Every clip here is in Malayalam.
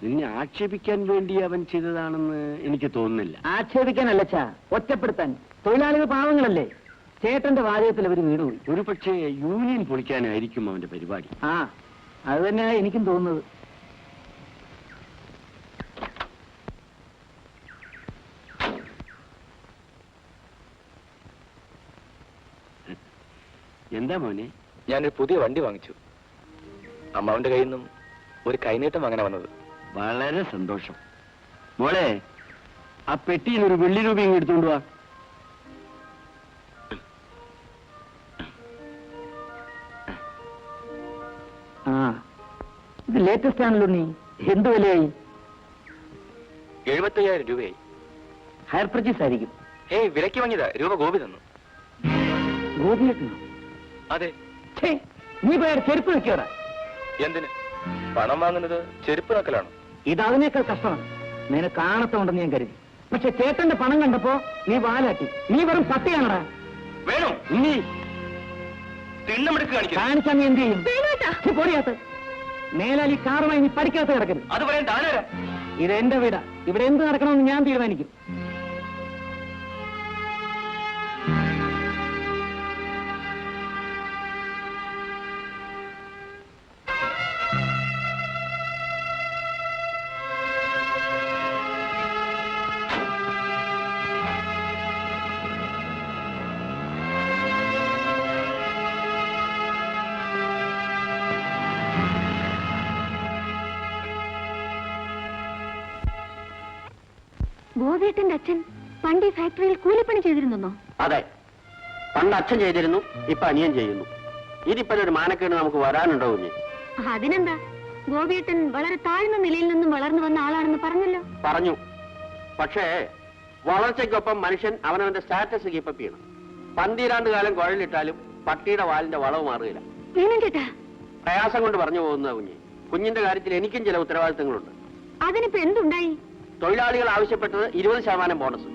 നിന്നെ ആക്ഷേപിക്കാൻ വേണ്ടി അവൻ ചെയ്തതാണെന്ന് എനിക്ക് തോന്നുന്നില്ല. ആക്ഷേപിക്കാനല്ലച്ചാ, ഒറ്റപ്പെടുത്താൻ. തൊഴിലാളികൾ പാവങ്ങളല്ലേ? ചേട്ടന്റെ വാചകത്തിൽ അവർ വീണുപോയി. ഒരു പക്ഷേ യൂണിയൻ പൊളിക്കാനായിരിക്കും അവന്റെ പരിപാടി. ആ, അത് തന്നെയാ എനിക്കും തോന്നുന്നത്. എന്താ മോനെ? ഞാനൊരു പുതിയ വണ്ടി വാങ്ങിച്ചു. അമ്മാവന്റെ കയ്യിൽ നിന്നും ഒരു കൈനീട്ടം അങ്ങനെ വന്നത്. വളരെ സന്തോഷം. മോളെ, ആ പെട്ടിയിൽ ഒരു വെള്ളി രൂപ ഇങ്ങ് എടുത്തോണ്ട് വാ. ആ, ഇത് ലേറ്റസ്റ്റ് ആണല്ലോ. നീ എന്ത് വിലയായി? 75,000 രൂപയായി. ഹയർ പർച്ചേസ് ആയിരിക്കും. വിലക്ക് വാങ്ങിയതാ. രൂപ ഗോപി തന്നു. ഗോപിയേട്ടനോ? അതെ. നീ പോയാൽ ചെരുപ്പ് വെക്കോടാ. എന്തിന്? പണം വാങ്ങുന്നത് ചെരുപ്പ് നക്കലാണ്. ഇതതിനേക്കാൾ കഷ്ടമാണ്. നിന്നെ കാണത്തുണ്ടെന്ന് ഞാൻ കരുതി. പക്ഷെ ചേട്ടന്റെ പണം കണ്ടപ്പോ നീ വാലാട്ടി. നീ വെറും പട്ടിയാണടാ. വേണോ നീ തിണ്ണമെടുക്ക് കാണിച്ചാ നീ എന്ത് ചെയ്യും? പൊടിയാത്ത മേലാൽ ഈ കാറുമായി നീ പഠിക്കാത്ത കിടക്കരുത്. അത് പറയാൻ താനാരാ? ഇത് എന്റെ വീടാ. ഇവിടെ എന്ത് നടക്കണമെന്ന് ഞാൻ തീരുമാനിക്കും. ഗോപിയേട്ടന്റെ അച്ഛൻ പണ്ട് ഈ ഫാക്ടറിയിൽ കൂലിപ്പണി ചെയ്തിരുന്നോ? അതെ, പണ്ട് അച്ഛൻ ചെയ്തിരുന്നു, ഇപ്പൊ അനിയൻ ചെയ്യുന്നു. ഇതിപ്പോഴൊരു മാനക്കേട് നമുക്ക് വരാനുണ്ടോ കുഞ്ഞെ? അതിനെന്താ, ഗോപിയേട്ടൻ വളരെ താഴ്ന്ന നിലയിൽ നിന്നും വളർന്നു വന്ന ആളാണെന്ന് പറഞ്ഞല്ലോ. പറഞ്ഞു. പക്ഷേ വളർച്ചയ്ക്കൊപ്പം മനുഷ്യൻ അവനവന്റെ സ്റ്റാറ്റസ് കീപ്പപ്പ് ചെയ്യണം. 12 കാലം കുഴലിട്ടാലും പട്ടിയുടെ വാലിന്റെ വളവ് മാറുകയില്ല. വേണം ചേട്ടാ. പ്രയാസം കൊണ്ട് പറഞ്ഞു പോകുന്ന കുഞ്ഞെ. കുഞ്ഞിന്റെ കാര്യത്തിൽ എനിക്കും ചില ഉത്തരവാദിത്തങ്ങളുണ്ട്. അതിനിപ്പോ എന്തുണ്ടായി? തൊഴിലാളികൾ ആവശ്യപ്പെട്ടത് 20% ബോണസ്,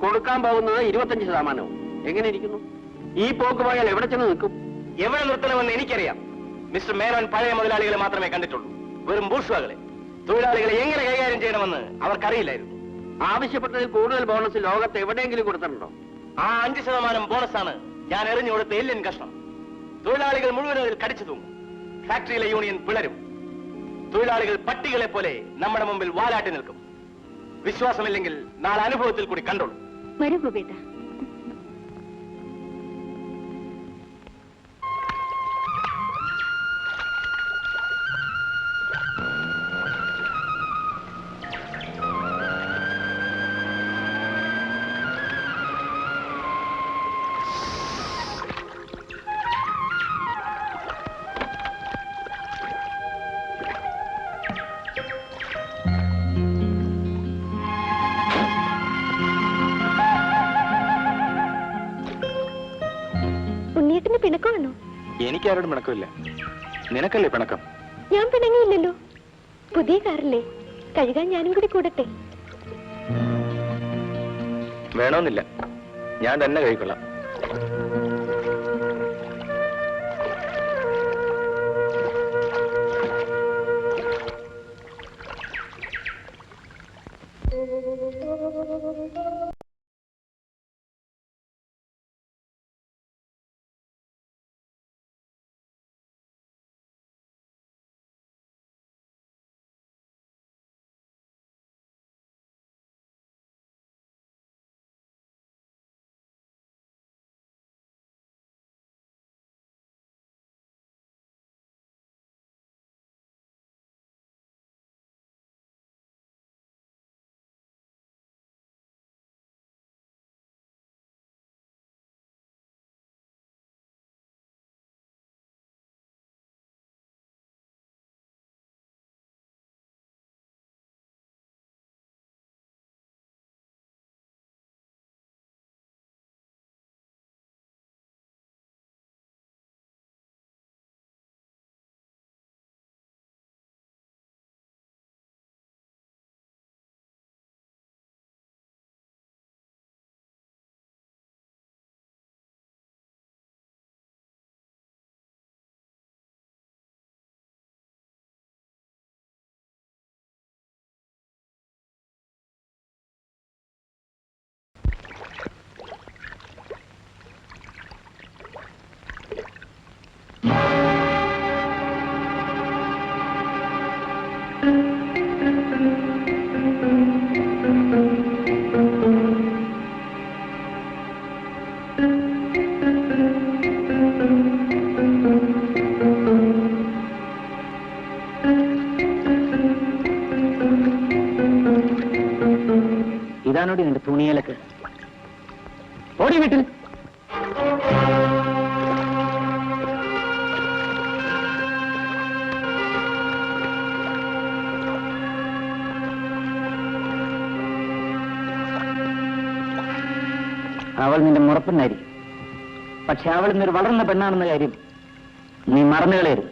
കൊടുക്കാൻ പോകുന്നത് 25%. എങ്ങനെ ഇരിക്കുന്നു? ഈ പോക്ക് പോയാൽ എവിടെ ചെന്ന് നിൽക്കും? എവിടെ നിർത്തണമെന്ന് എനിക്കറിയാം. മിസ്റ്റർ മേനോൻ പഴയ മുതലാളികളെ മാത്രമേ കണ്ടിട്ടുള്ളൂ. വെറും ബൂർഷ്വാകളെ. തൊഴിലാളികളെ എങ്ങനെ കൈകാര്യം ചെയ്യണമെന്ന് അവർക്കറിയില്ലായിരുന്നു. ആവശ്യപ്പെട്ടതിൽ കൂടുതൽ ബോണസ് ലോകത്ത് എവിടെയെങ്കിലും കൊടുത്തിട്ടുണ്ടോ? ആ 5% ബോണസാണ് ഞാൻ എറിഞ്ഞു കൊടുത്ത എല്ലിൻ കഷ്ണം. തൊഴിലാളികൾ മുഴുവനും അതിൽ കടിച്ചു തൂങ്ങും. ഫാക്ടറിയിലെ യൂണിയൻ പിളരും. തൊഴിലാളികൾ പട്ടികളെ പോലെ നമ്മുടെ മുമ്പിൽ വാലാട്ടി നിൽക്കും. വിശ്വാസമില്ലെങ്കിൽ നാളെ അനുഭവത്തിൽ കൂടി കണ്ടോളൂ. വരൂ ഗോപിയേട്ട. ഉണ്ണിയേട്ടന് പിണക്കമാണോ? എനിക്കാരോടും പിണക്കമില്ല. നിനക്കല്ലേ പിണക്കം? ഞാൻ പിണങ്ങിയില്ലല്ലോ. പുതിയ കാറല്ലേ, കഴുകാൻ ഞാനും കൂടി കൂടട്ടെ? വേണമെന്നില്ല, ഞാൻ തന്നെ കഴിക്കൊള്ളാം. ഇതാണോടി നിന്റെ തുണിയിലൊക്കെ? ഓടി വീട്ടിൽ. അവൾ നിന്റെ മുറപ്പെണ്ണായിരിക്കും. പക്ഷെ അവൾ ഇന്നൊരു വളർന്ന പെണ്ണാണെന്ന കാര്യം നീ മറന്നു കളയരുത്.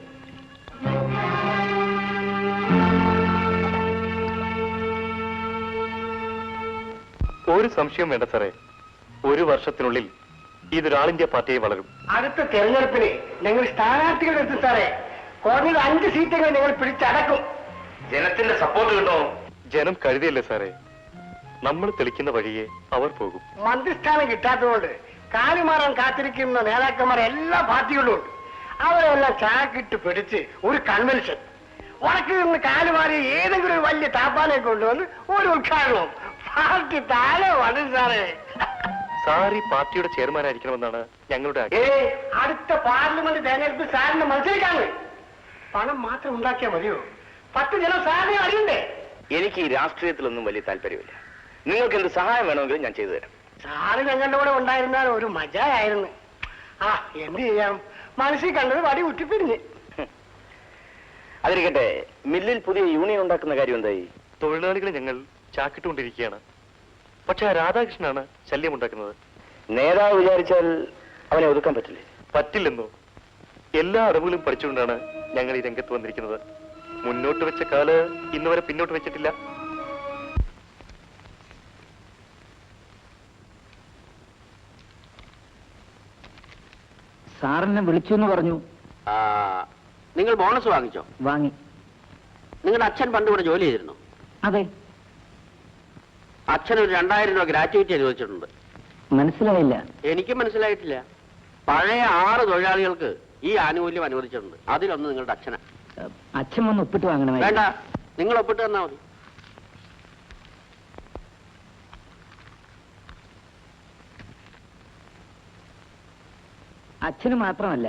ഒരു സംശയം വേണ്ട സാറേ, ഒരു വർഷത്തിനുള്ളിൽ ഇതൊരു ആൾ ഇന്ത്യ പാർട്ടിയായി വളരും. അടുത്ത തെരഞ്ഞെടുപ്പിന് ഞങ്ങൾ സ്ഥാനാർത്ഥികൾ എത്തി സാറേ. കുറഞ്ഞത് 5 സീറ്റുകൾ ഞങ്ങൾ പിടിച്ചടക്കും. ജനത്തിന്റെ സപ്പോർട്ട് കിട്ടോ? ജനം കരുതിയല്ലേ സാറേ, നമ്മൾ തെളിക്കുന്ന വഴിയെ അവർ പോകും. മന്ത്രിസ്ഥാനം കിട്ടാത്തതുകൊണ്ട് കാലുമാറാൻ കാത്തിരിക്കുന്ന നേതാക്കന്മാർ എല്ലാ പാർട്ടികളും ഉണ്ട്. അവരെല്ലാം ചാക്കിട്ട് പിടിച്ച് ഒരു കൺവെൻഷൻ, വടക്ക് നിന്ന് കാലുമാറി ഏതെങ്കിലും ഒരു വലിയ താപ്പാനെ കൊണ്ടുവന്ന് ഒരു ഉദ്ഘാടനം. പാർട്ടി താഴെ വരും സാറേ. സാറി പാർട്ടിയുടെ ചെയർമാനായിരിക്കണമെന്നാണ് ഞങ്ങളുടെ അടുത്ത പാർലമെന്റ് തെരഞ്ഞെടുപ്പ് സാറിന് മത്സരിക്കാണ്. പണം മാത്രം ഉണ്ടാക്കിയാൽ മതിയോ? 10 ജനം സാറിനെ അറിയണ്ടേ? എനിക്ക് ഈ രാഷ്ട്രീയത്തിലൊന്നും വലിയ താല്പര്യമില്ല. നിങ്ങൾക്ക് എന്ത് സഹായം വേണമെങ്കിലും ഞാൻ ചെയ്തു തരാം. സാറ് ഞങ്ങളുടെ കൂടെ ഉണ്ടായിരുന്നാൽ ഒരു മജായിരുന്നു. ആ എന്ത് ചെയ്യാം, മനസ്സിൽ കണ്ടത് വടി ഉറ്റിപ്പിരിഞ്ഞ്. അതിരിക്കട്ടെ, മില്ലിൽ പുതിയ യൂണിയൻ ഉണ്ടാക്കുന്ന കാര്യം എന്തായി? തൊഴിലാളികളെ ഞങ്ങൾ ചാക്കിട്ടുകൊണ്ടിരിക്കുകയാണ്. പക്ഷെ ആ രാധാകൃഷ്ണനാണ് ശല്യമുണ്ടാക്കുന്നത്. നേതാവ് വിചാരിച്ചാൽ അവനെ ഒതുക്കാൻ പറ്റില്ലേ? പറ്റില്ലെന്നോ? എല്ലാ അടവുകളും പഠിച്ചുകൊണ്ടാണ് ഞങ്ങൾ ഈ രംഗത്ത് വന്നിരിക്കുന്നത്. മുന്നോട്ട് വെച്ച കാല് ഇന്നുവരെ പിന്നോട്ട് വെച്ചിട്ടില്ല. സാറിനെ വിളിച്ചു എന്ന് പറഞ്ഞു. നിങ്ങൾ ബോണസ് വാങ്ങിച്ചോ? വാങ്ങി. നിങ്ങളുടെ അച്ഛൻ പണ്ട് ഇവിടെ ജോലി ചെയ്തിരുന്നു? അതെ. അച്ഛൻ ഒരു 2000 രൂപ ഗ്രാറ്റുവിറ്റി അനുവദിച്ചിട്ടുണ്ട്. മനസ്സിലായില്ല. എനിക്കും മനസ്സിലായിട്ടില്ല. പഴയ 6 തൊഴിലാളികൾക്ക് ഈ ആനുകൂല്യം അനുവദിച്ചിട്ടുണ്ട്. അതിലൊന്ന് നിങ്ങളുടെ അച്ഛനാ. അച്ഛൻ വന്ന് ഒപ്പിട്ട് വാങ്ങണമേ. വേണ്ട, നിങ്ങൾ ഒപ്പിട്ട് തന്നാ മതി. അച്ഛന് മാത്രമല്ല,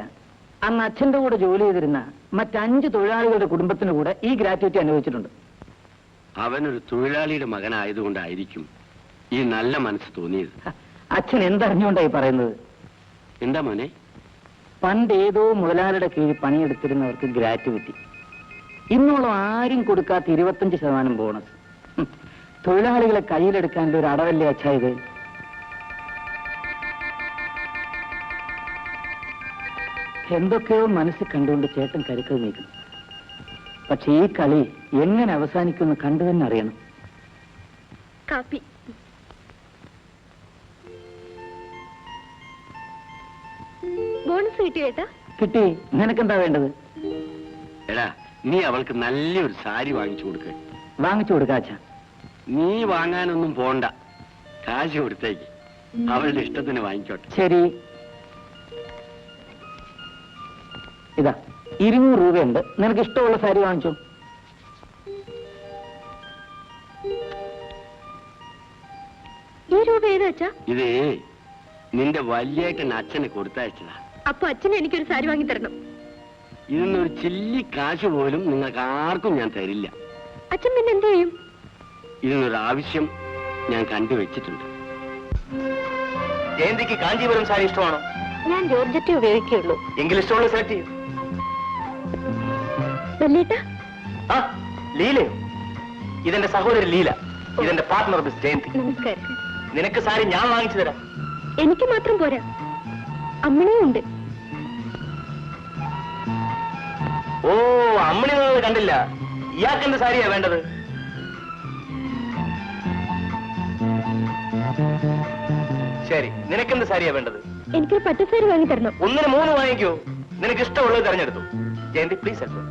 അന്ന് അച്ഛന്റെ കൂടെ ജോലി ചെയ്തിരുന്ന മറ്റ്5 തൊഴിലാളികളുടെ കുടുംബത്തിന് കൂടെ ഈ ഗ്രാറ്റുവിറ്റി അനുവദിച്ചിട്ടുണ്ട്. അവനൊരു തൊഴിലാളിയുടെ മകനായതുകൊണ്ടായിരിക്കും ഈ നല്ല മനസ്സ് തോന്നിയത്. അച്ഛൻ എന്തറിഞ്ഞുകൊണ്ടായി പറയുന്നത്? എന്താ മോനെ? പണ്ട് ഏതോ മുതലാളിയുടെ കീഴിൽ പണിയെടുത്തിരുന്നവർക്ക് ഗ്രാറ്റുവിറ്റി, ഇന്നോളം ആരും കൊടുക്കാത്ത 25% ബോണസ്. തൊഴിലാളികളെ കയ്യിലെടുക്കാനുള്ള ഒരു അടവല്ലേ അച്ഛാ ഇത്? എന്തൊക്കെയോ മനസ്സിൽ കണ്ടുകൊണ്ട് ചേട്ടൻ കരുക്കൾ നീക്കും. പക്ഷെ ഈ കളി എങ്ങനെ അവസാനിക്കുമെന്ന് കണ്ടു തന്നെ അറിയണം. കാപ്പി. ബോണസ് കിട്ടിയോ ഏട്ടാ? കിട്ടി. നിനക്കെന്താ വേണ്ടത്? എടാ, നീ അവൾക്ക് നല്ലൊരു സാരി വാങ്ങിച്ചു കൊടുക്ക. വാങ്ങിച്ചു കൊടുക്കാ അച്ഛാ. നീ വാങ്ങാനൊന്നും പോണ്ട, കാശ് കൊടുത്തേക്ക്. അവളുടെ ഇഷ്ടത്തിന് വാങ്ങിക്കോട്ടെ. ശരി. ഇതാ 200 രൂപയുണ്ട്. നിനക്ക് ഇഷ്ടമുള്ള സാരി വാങ്ങിച്ചോ. ഈ രൂപ ഏതാ അച്ഛാ? ഇതേ നിന്റെ വലിയേട്ടൻ അച്ഛന് കൊടുത്തയച്ചതാ. അപ്പൊ അച്ഛന് എനിക്കൊരു സാരി വാങ്ങി തരണം. ഇതിനൊരു ചില്ലി കാശ് പോലും നിങ്ങൾക്ക് ആർക്കും ഞാൻ തരില്ല. അച്ഛൻ പിന്നെ എന്ത് ചെയ്യും? ഇതിനൊരു ആവശ്യം ഞാൻ കണ്ടുവച്ചിട്ടുണ്ട്. ജയന്തിക്ക് കാഞ്ചീപുരം സാരി ഇഷ്ടമാണോ? ഞാൻ ജോർജറ്റ് ഉപയോഗിക്കുള്ളൂ. എങ്കിൽ ഇഷ്ടമുള്ള സെലക്ട് ചെയ്യൂ. വല്യേട്ടാ, ആ ലീലയോ? ഇതെന്റെ സഹോദരി ലീല, ഇതെന്റെ പാർട്ട്ണർ മിസ് ജയന്തി. നമസ്കാരം. നിനക്ക് സാരി ഞാൻ വാങ്ങിച്ചു തരാം. എനിക്ക് മാത്രം പോരാ, അമ്മണിയും ഉണ്ട്. ഓ, അമ്മണി നിങ്ങൾ കണ്ടില്ല. ഇയാൾക്ക് എന്ത് സാരിയാ വേണ്ടത്? ശരി, നിനക്കെന്ത് സാരിയാ വേണ്ടത്? എനിക്കൊരു പട്ടുസാരി വാങ്ങി തരണം. 1-ന് 3 വാങ്ങിക്കൂ. നിനക്ക് ഇഷ്ടമുള്ളത് തെരഞ്ഞെടുത്തു. Jayanthi, please help.